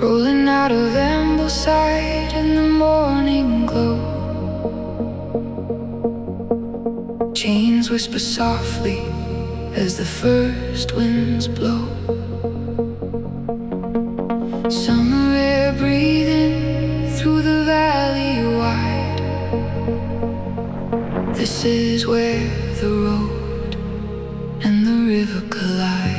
Rolling out of Ambleside in the morning glow. Chains whisper softly as the first winds blow. Summer air breathing through the valley wide. This is where the road and the river collide.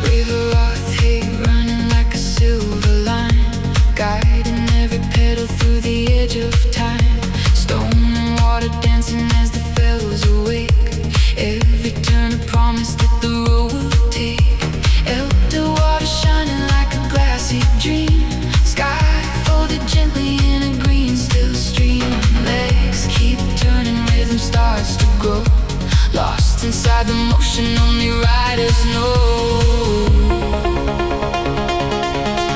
River Rothay running like a silver line, guiding every pedal through the edge of time. Stone and water dancing as the fellows awake. Every turn a promise that the road will take. Elterwater shining like a glassy dream. Sky folded gently in a green still stream. Legs keep turning, rhythm starts to grow. Lost inside the motion, only riders know.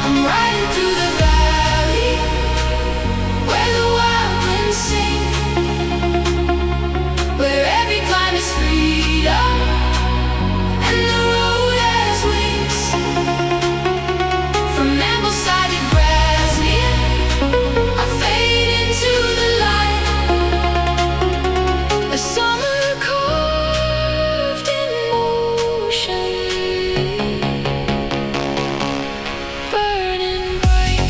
I'm riding through the valley where the wild winds sing, where every climb is freedom and the road has wings. From Ambleside to Grasmere, I fade into the light. A summer carved in motion, burning bright.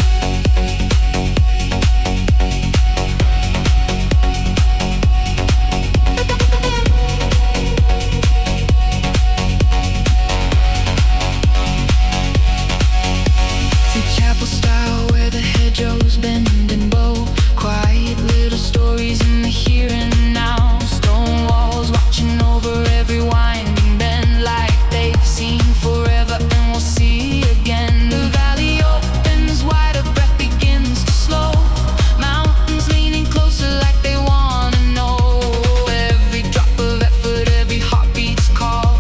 To Chapel Stile, where the hedgerows bend and bow. Quiet little stories in the here and now. Stone walls watching over every winding bend, like they've seen forever and will see again. The valley opens wide, a breath begins to slow. Mountains leaning closer like they wanna know. Every drop of effort, every heartbeat's call,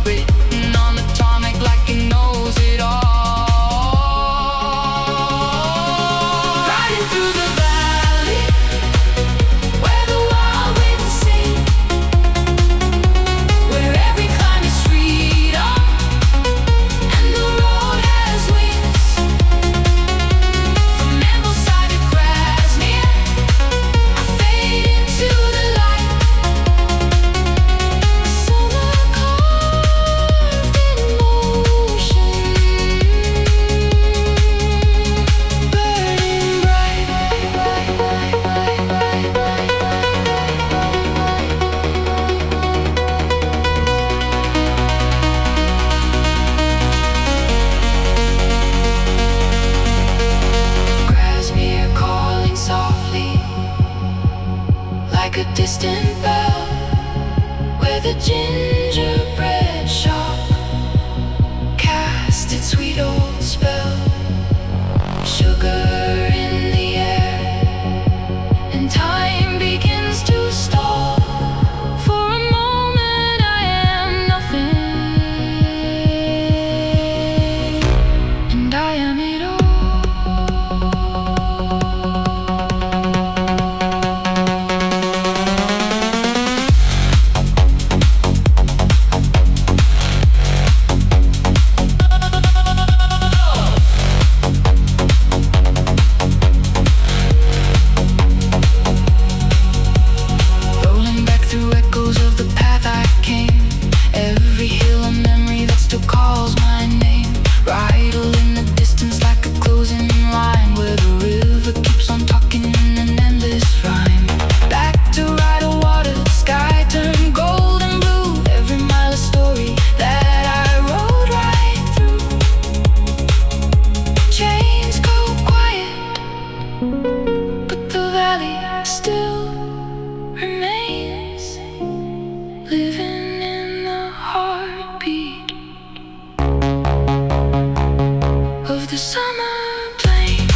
written on the tarmac like it knows it all. Riding through the valley where the wild winds sing, where every climb is freedom and the road has wings. From Ambleside to Grasmere, I fade into the light. Summer carved in motion, burning bright. Grasmere calling softly like a distant bell, where the gingerbread shop cast its sweet old spell. Sugar in the air, and time begins to stall. For a moment I am nothing, and I am it all. the summer plains.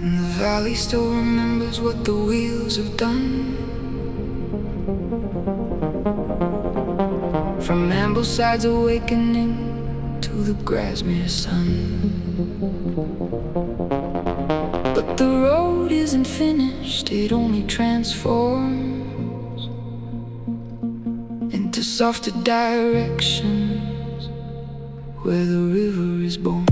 And the valley still remembers what the wheels have done. From Amblesyde's awakening to the Grasmere sun. But the road isn't finished, it only transforms into softer directions where the river is born.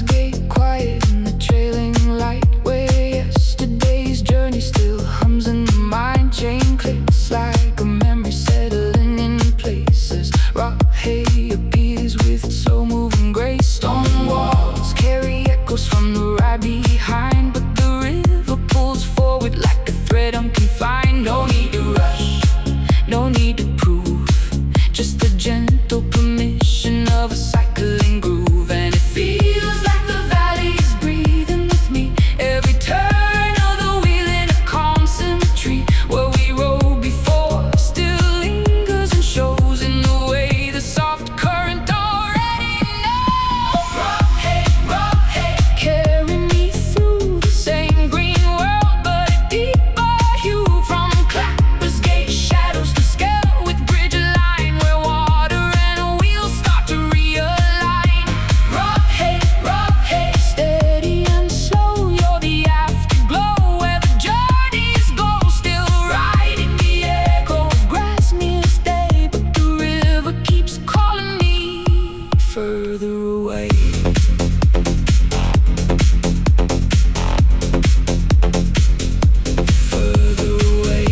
Gate quiet in the trailing light, where yesterday's journey still hums in the mind. Chain clicks like a memory settling in places. Rothay appears with slow moving grace. Stone walls carry echoes from the ride behind, but the river pulls forward like a thread unconfined. No need to rush, no need to prove, just the gentle permission of a cycling groove. And it feels like the valley's breathing with me. Every turn of the wheel in a calm symmetry. Where we rode before still lingers and shows in the way the soft current already knows. Rothay, Rothay, carry me through the same green world, but a deeper hue. From Clapper's Gate shadows to Skelwith Bridge, a line where water and wheels start to realign. Rothay, Rothay, steady and slow, you're the afterglow where the journeys go. Still riding the echo of Grasmere's day, but the river keeps calling me further away. Further away.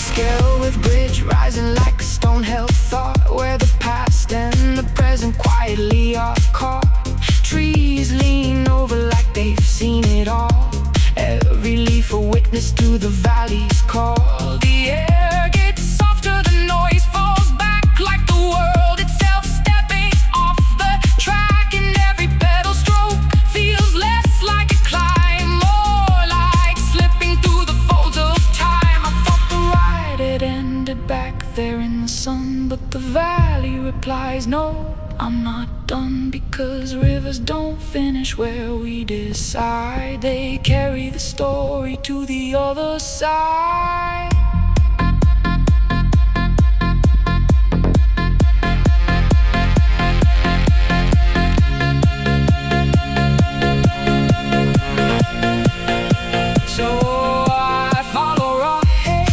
Skelwith Bridge rising like a stone-held thought, where the past and the present quietly are caught. Trees lean over like they've seen it all. Every leaf a witness to the valley's call. The air gets softer, the noise falls back like the world itself stepping off the track. And every pedal stroke feels less like a climb, more like slipping through the folds of time. I thought the ride had ended back there in the sun, but the valley replies, no, I'm not done. Because rivers don't finish where we decide, they carry the story to the other side. So I follow Rothay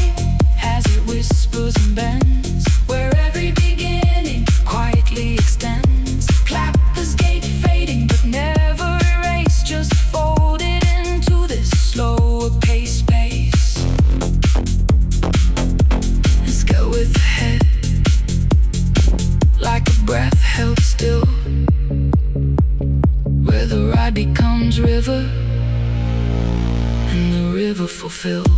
as it whispers and bends, where every beginning quietly extends. Clapper's Gate fading but never erased, just folded into this slower pace space. Let's go with the head, like a breath held still, where the ride becomes river and the river fulfills.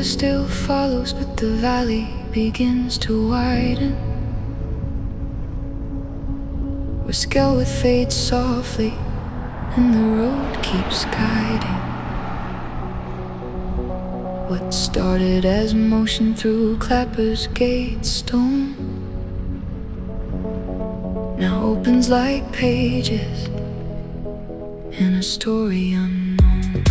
still follows, but the valley begins to widen, where Skelwith fades softly and the road keeps guiding. What started as motion through Clapper's gate stone now opens like pages in a story unknown.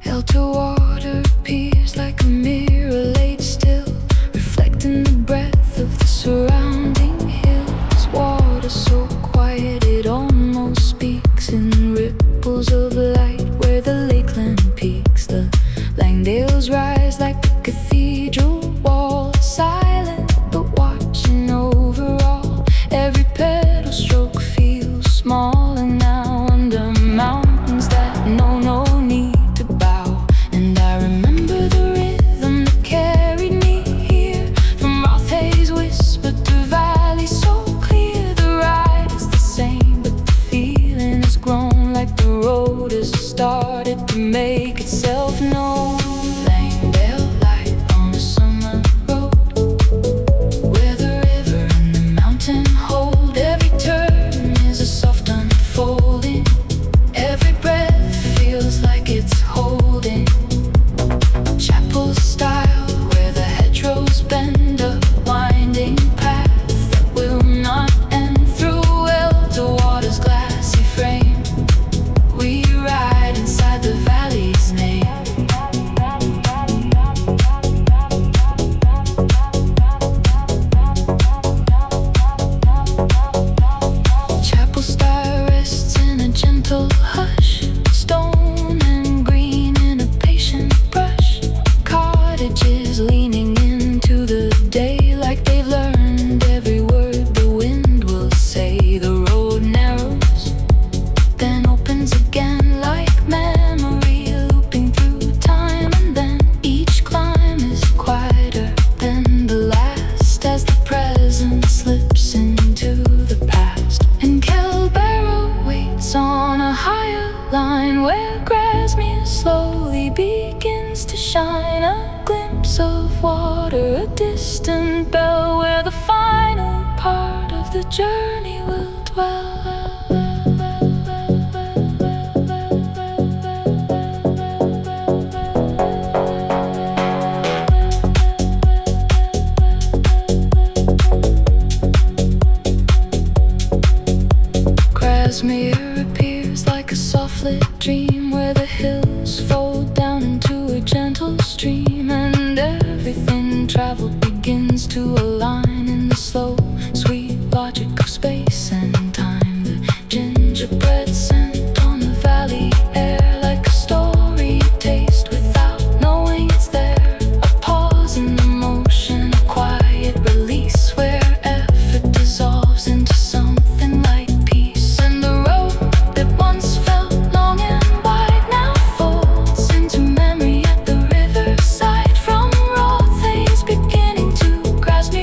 Elterwater appears like a mirror laid still, reflecting the breadth of the surrounding hills. Water so quiet it almost speaks in ripples of light where the lakeland peaks. The Langdales rise like the cathedral wall, silent but watching over all. Every pedal stroke feels small, and now under mountains that know no need to bow. And I remember the rhythm that carried me here, from Rothay's whisper to valley so clear. The ride is the same, but the feeling has grown, like the road has started to make itself known. Langdale light on a summer road, where the river and the mountain hold. Every turn is a soft unfolding, every breath feels like it's holding. Chapel Stile, where the hedgerows bend, a winding path that will not end. Through Elterwater's glassy frame, we ride inside the valley's name. Chapel Stile rests in a gentle hush, stone and green in a patient brush. Cottages leaning into the day, like they've learned every word the wind will say. The road narrows, then opens again like memory, looping through time. And then each climb is quieter than the last, as the present slips into the past. And Kelbarrow waits on a higher line, where Grasmere slowly begins to shine. A glimpse of water, a distant bell, where the final part of the journey will dwell. Grasmere appears like a soft-lit dream, where the hills fold down into a gentle stream, and everything traveled begins to align in the slow, sweet logic of space and time. The gingerbread scent on the valley air, like a story you taste without knowing it's there. A pause in the motion, a quiet release, where effort dissolves into something like peace. And the road that once felt long and wide now folds into memory at the riverside. From Rothay's beginning to Grasmere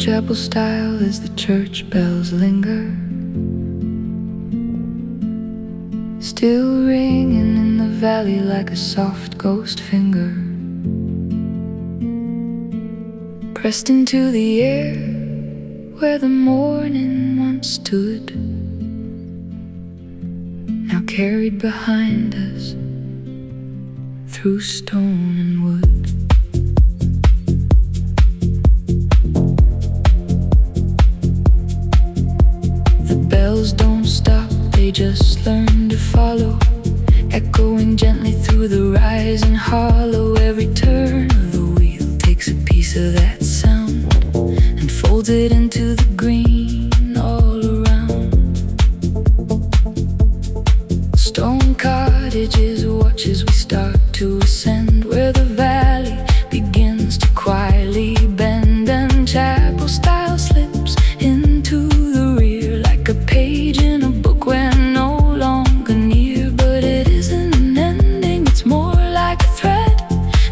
chapel stile as the church bells linger, still ringing in the valley like a soft ghost finger, pressed into the air where the morning once stood, now carried behind us through stone and wood. The bells don't stop, they just learn to follow, echoing gently through the rising hollow. Every turn of the wheel takes a piece of that sound and folds it into the green all around. Stone cottages watch as we start to ascend, where the valley begins to quietly bend, and chapel stile slips into the rear like a page in a book we're no longer near. But it isn't an ending, it's more like a thread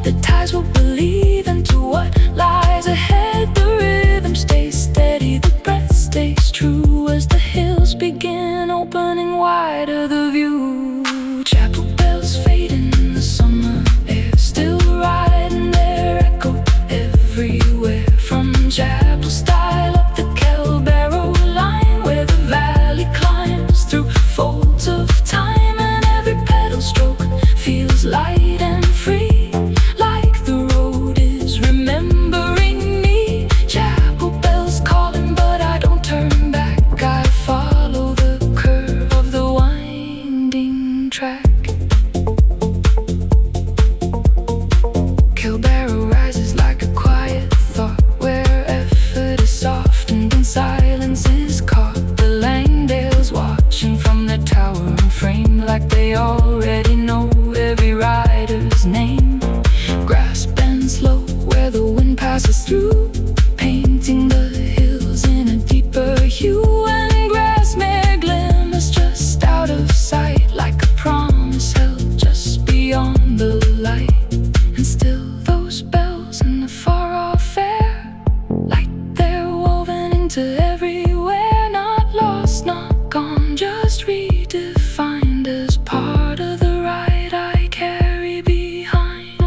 that ties what we believe into what lies ahead. The rhythm stays steady, the breath stays true as the hills begin opening wider the view. Chapel bells fading in the summer air, still riding their echo everywhere. From chapel stile up the Kelbarrow line, where the valley climbs through folds of time, and every pedal stroke feels light and free, like the road is remembering me. Chapel bells calling, but I don't turn back, I follow the curve of the winding track. Kelbarrow rises like a quiet thought, where effort is softened and silence is caught. The Langdales watching from their tower and frame, like they already know every rider's name. Grass bends low where the wind passes through, painting the hills in a deeper hue, and Grasmere glimmers just out of sight, like a promise held just beyond the light. And still those bells in the far-off air, like they're woven into everywhere, not lost, not gone, just redefined as part of the ride I carry behind.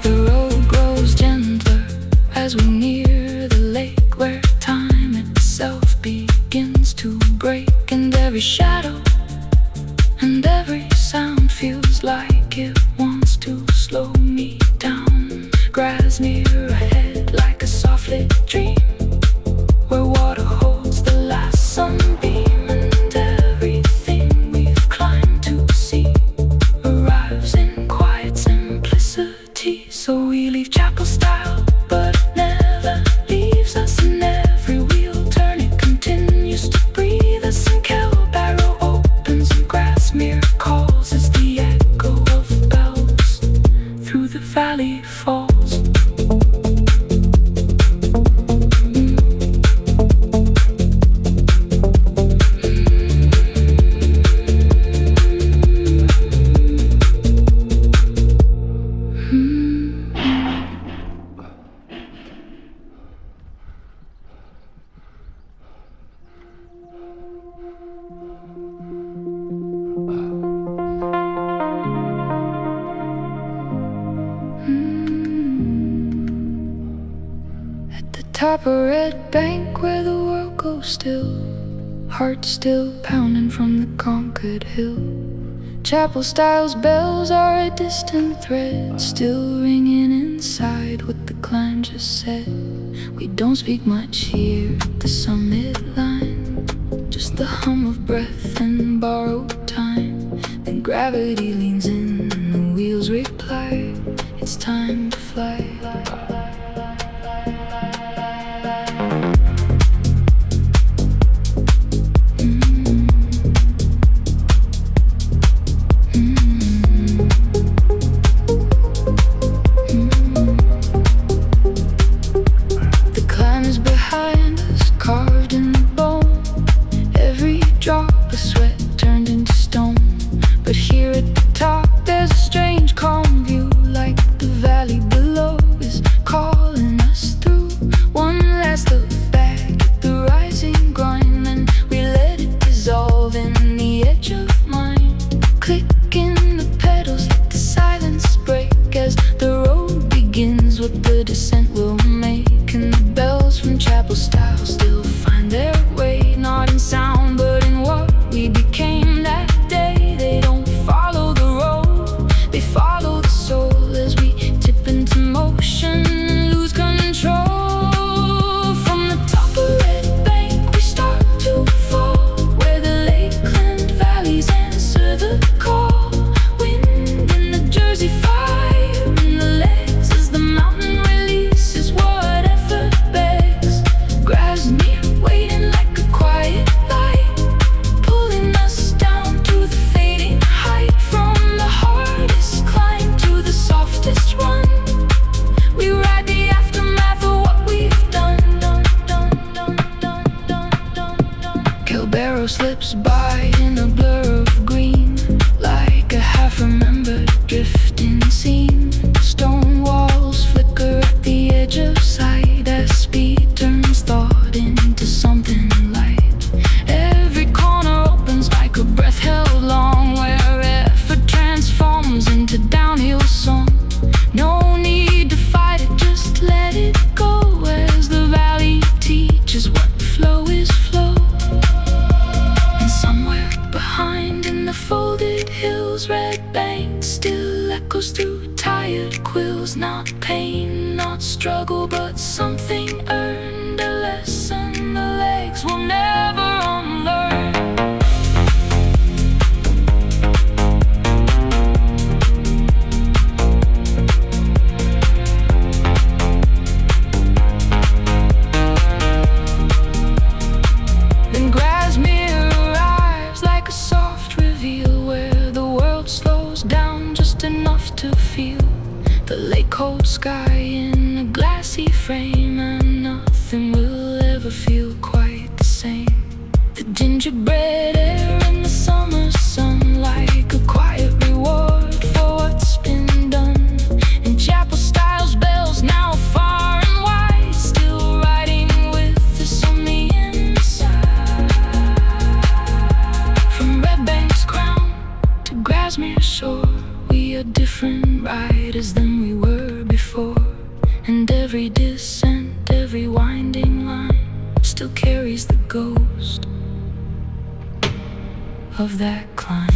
The road grows gentler as we near the lake, where time itself begins to break, and every shadow and every sound feels like it wants to slow me down. Grasmere ahead like a soft-lit dream, where water holds the last sunbeam, and everything we've climbed to see arrives in quiet simplicity. So we leave chapel stile, but it never leaves us, and every wheel turn it continues to breathe us, and Kelbarrow opens and Grasmere calls as the echo of bells through the valley falls. At the top of Red Bank, where the world goes still, heart still pounding from the conquered hill, chapel stile's bells are a distant thread, still ringing inside what the climb just said. We don't speak much here at the summit line, just the hum of breath and borrowed time. Then gravity leans in and the wheels reply, it's time to fly. the sweat turned into stone. But here at the top there's a strange calm view, like the valley below is calling us through. One last look back at the rising grind, and we let it dissolve in the edge of mind. Clicking the pedals, let the silence break as the road begins what the descent will make. And the bells from Chapel Stile still find their way, not in sound but in what we became that day. They don't follow the road, they follow the soul as we tip into motion and lose control. From the top of Red Bank we start to fall, where the lakeland valleys answer the call. Wind in the Jersey, fire in the legs as the mountain releases whatever begs. Grasmere waiting like a quiet light, pulling us down to the fading height. From the hardest climb to the softest run, we ride the aftermath of what we've done. Kilbarrow slips by in a blur of green, like a half-remembered drifting scene. Stone walls flicker at the edge of sight as speed turns thought into something light. Every corner opens like a breath held long, where effort transforms into downhill song. No need to fight it, just let it go, as the valley teaches what flow is flow. And somewhere behind in the folded hills, Red Bank still echoes through tired quills. Not pain, not struggle, but something earned, a lesson the legs will never unlearn. Then Grasmere arrives like a soft reveal, where the world slows down just enough to feel the lake-cold sky in a glassy frame, and nothing will ever feel quite the same. The gingerbread air in the summer sun, like a quiet reward for what's been done. And Chapel Stile's bells now far and wide, still riding with us on the inside. From Red Bank's crown to Grasmere shore, we are different riders than we were before. And every descent, every winding line still carries the ghost of that climb.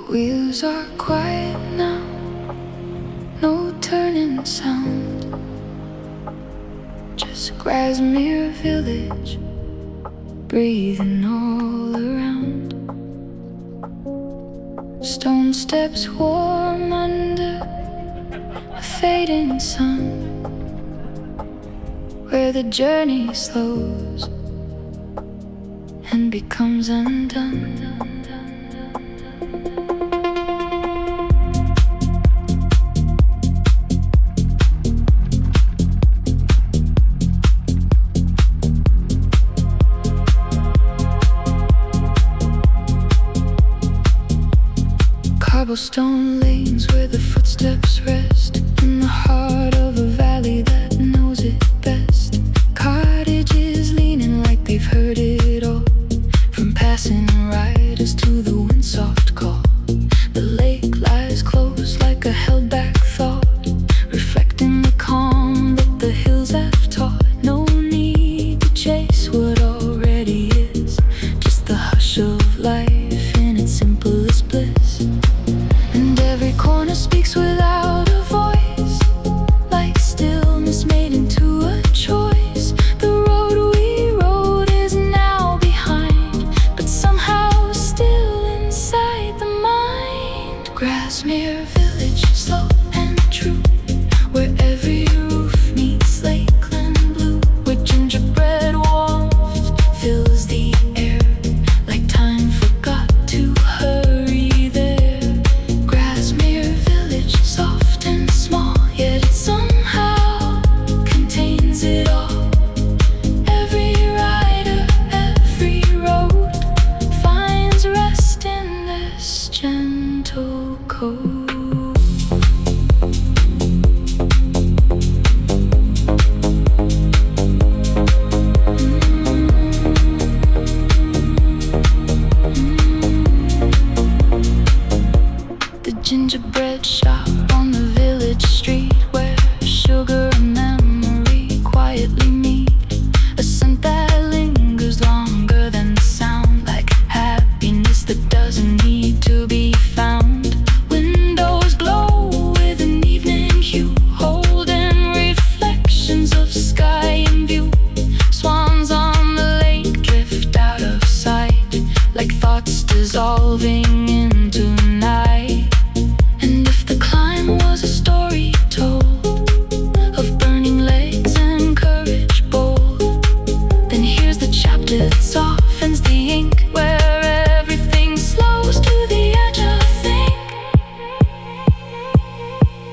Wheels are quiet now, no turning sound. Just Grasmere village, breathing all around. Stone steps warm under a fading sun, where the journey slows and becomes undone. Cobblestone lanes where the footsteps rest, in the heart of a valley that knows it best. Cottages leaning like they've heard it all, from passing riders to the windsoft call. The lake lies close like a held back thought, reflecting the calm that the hills have taught. No need to chase what already is, just the hush of life in its simplest bliss. Every corner speaks without a voice, like stillness made into a choice. The road we rode is now behind, but somehow still inside the mind. Grasmere village, slow and true, where every roof meets lakeland blue, where gingerbread warmth fills the air, like time forgot to hurry there. Soft and small, yet it somehow contains it all. Every rider, every road finds rest in this gentle code. The gingerbread shop on the village street, where sugar and memory quietly meet. A scent that lingers longer than the sound, like happiness that doesn't need to be found. Windows glow with an evening hue, holding reflections of sky and view. Swans on the lake drift out of sight, like thoughts dissolving into night. And if the climb was a story told of burning legs and courage bold, then here's the chapter that softens the ink, where everything slows to the edge of think.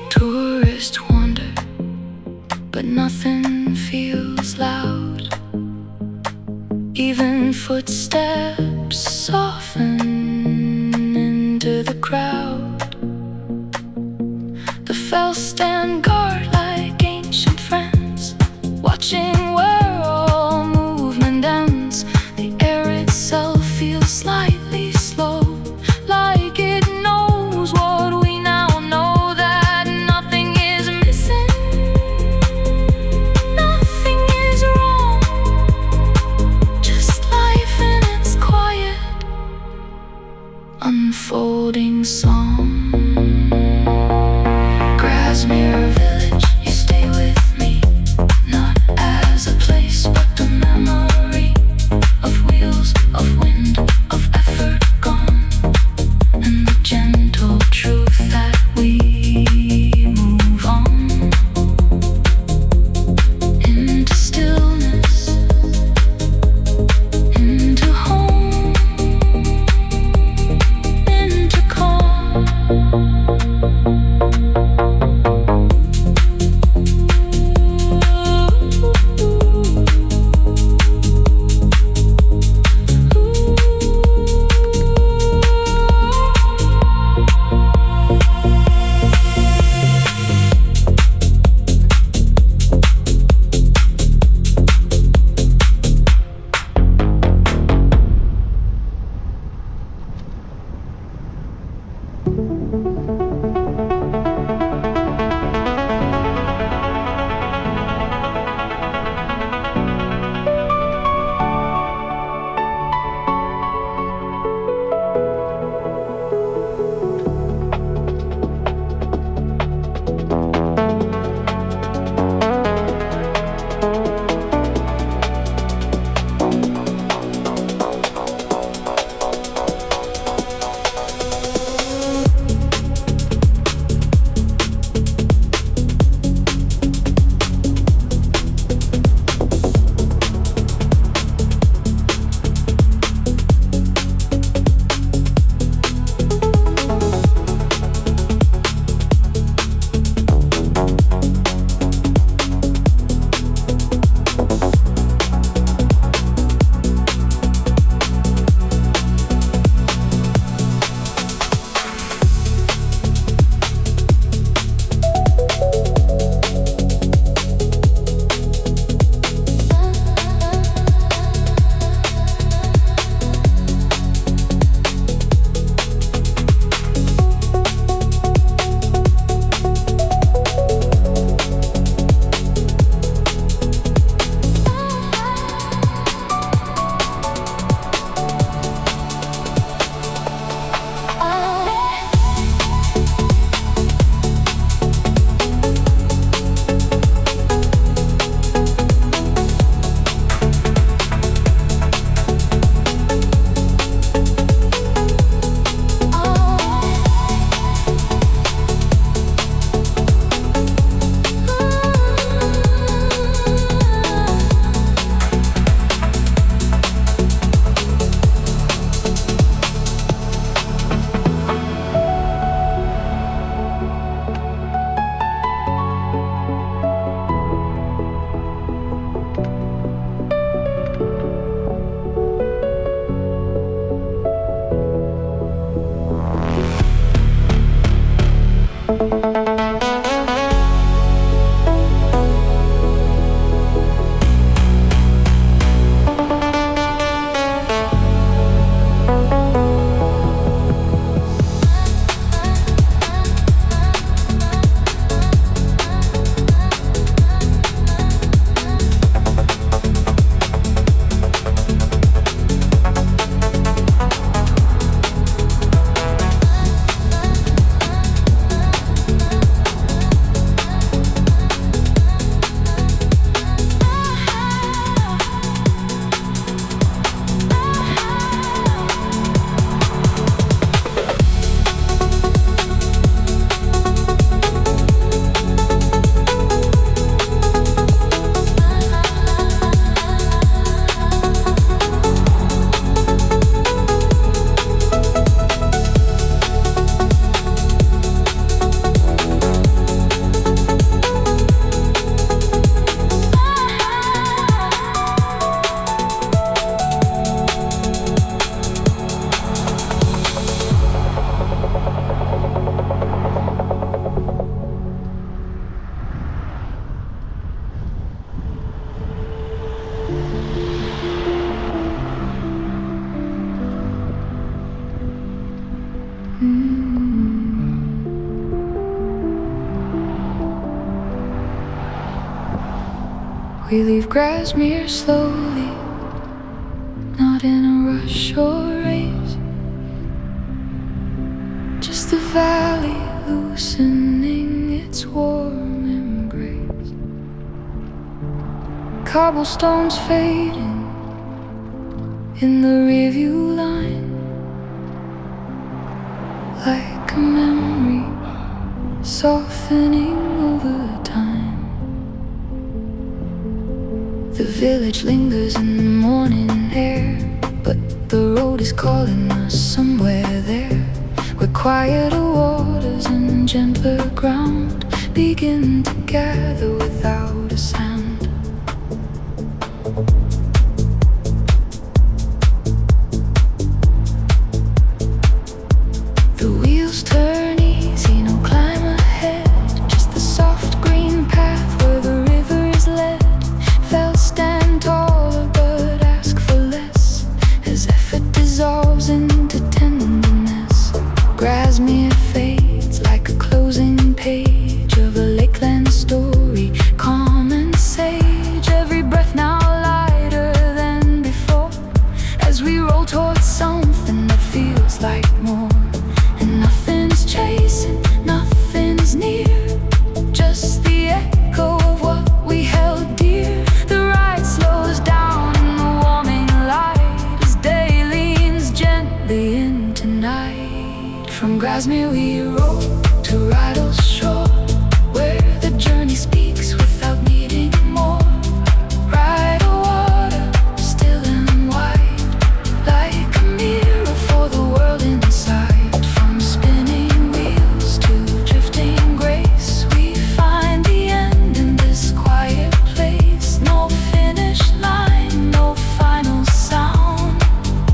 Tourists wander, but nothing feels loud. Even footsteps soften into the crowd. The fells stand guard like ancient friends, watching where all movement ends. The air itself feels slightly slow, like it knows what we now know, that nothing is missing, nothing is wrong, just life in its quiet, unfolding song. Grasmere village, you stay with me, not as a place but a memory of wheels, of wind, of effort gone, and the gentle truth that we move on into stillness, into home, into calm. We leave Grasmere slowly, not in a rush or race, just the valley loosening its warm embrace. Cobblestones fading in the review line, like a memory softening over time. The village lingers in the morning air, but the road is calling us somewhere there, where quieter waters and gentler ground begin to gather without a sound. The wheels turn easy, no climb ahead, just the soft green path where the river is led. Felt stand taller but ask for less, as effort dissolves into tenderness. Grasmere fades like a closing page of a lakeland story, calm and sage, every breath now lighter than before, as we roll towards something that feels like more. And nothing's chasing, nothing's near, just the echo of what we held dear. The ride slows down in the warming light as day leans gently into night. From Grasmere we roll to Rydal's shore, where the journey speaks without needing more. Rydal water, still and wide, like a mirror for the world inside. From spinning wheels to drifting grace, we find the end in this quiet place. No finish line, no final sound,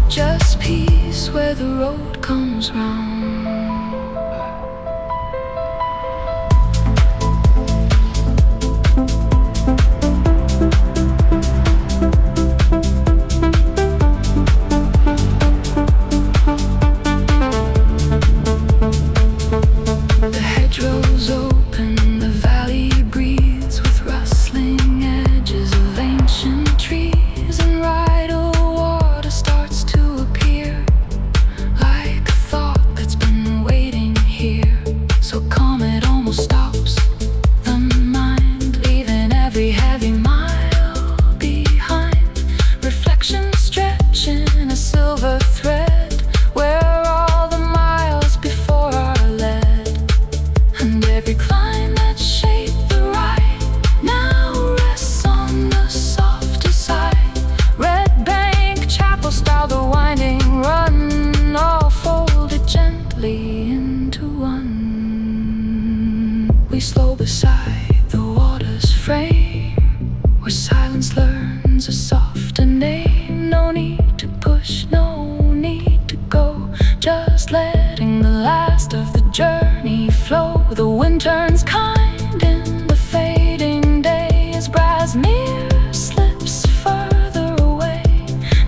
just peace where the road comes round. The hedgerows open, the valley breathes with rustling edges of ancient trees, and Rydal water starts to appear, like a thought that's been waiting here. So calm it almost stops the mind, leaving every heavy mile behind. Reflection stretching a silver thread, where all the miles before are led. And every climb that shaped the ride now rests on the softer side. Red bank, chapel stile, the winding run, all folded gently into one. We slow beside the water's frame, where silence learns a softer name. No need to push, no need to go, just letting the last of the journey flow. The wind turns kind in the fading days. Grasmere slips further away,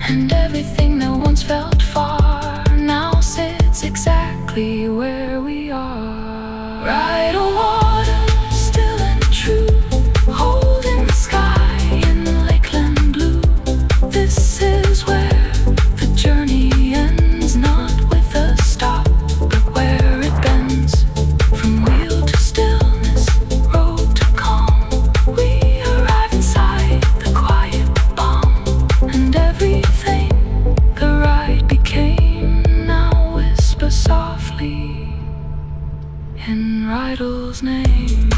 and everything that once felt far now sits exactly where we are. Rydal water, still and true, holding the sky in lakeland blue. This is where the journey ends, not with a stop, but where it bends. From wheel to stillness, road to calm, we arrive inside the quiet balm. And everything the ride became now whisper softly in Rydal's name.